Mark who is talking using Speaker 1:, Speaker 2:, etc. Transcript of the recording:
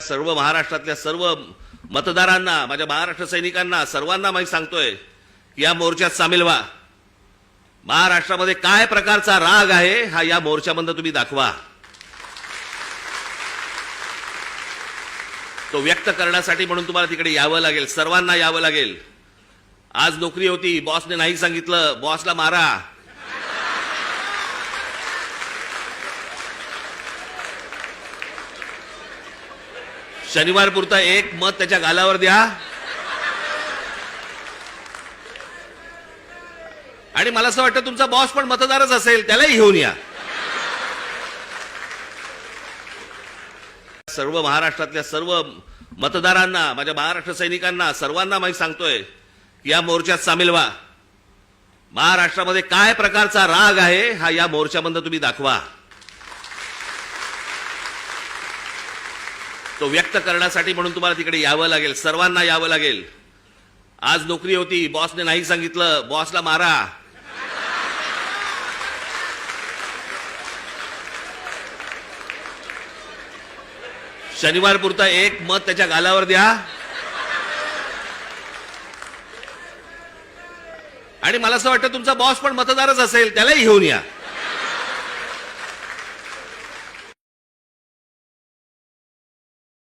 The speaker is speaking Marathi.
Speaker 1: सर्व महाराष्ट्रातल्या सर्व मतदारांना, माझ्या महाराष्ट्र सैनिकांना, सर्वांना मी सांगतोय की या मोर्चात सामील व्हा. महाराष्ट्रामध्ये काय प्रकारचा राग आहे हा या मोर्चामधून तुम्ही दाखवा. तो व्यक्त करण्यासाठी म्हणून तुम्हाला तिकडे यावं लागेल, सर्वांना यावं लागेल. आज नोकरी होती, बॉसने नाही सांगितलं, बॉसला मारा. शनिवार पुरता एक मत त्याच्या गालावर द्या. आणि मला असं वाटतं तुमचा बॉस पण मतदारच असेल, त्यालाही घेऊन या. सर्व महाराष्ट्रातल्या सर्व मतदारांना, माझ्या महाराष्ट्र सैनिकांना, सर्वांना मी सांगतोय की या मोर्चात सामील व्हा. महाराष्ट्रामध्ये काय प्रकारचा राग आहे हा या मोर्चामधून तुम्ही दाखवा. तो व्यक्त करण्यासाठी म्हणून तुम्हाला तिकडे यावं लागेल, सर्वांना यावं लागेल. आज नोकरी होती, बॉसने नाही सांगितलं, बॉसला मारा. शनिवार पुरता एक मत त्याच्या गालावर द्या. आणि मला असं वाटतं तुमचा बॉस पण मतदारच असेल, त्यालाही घेऊन या.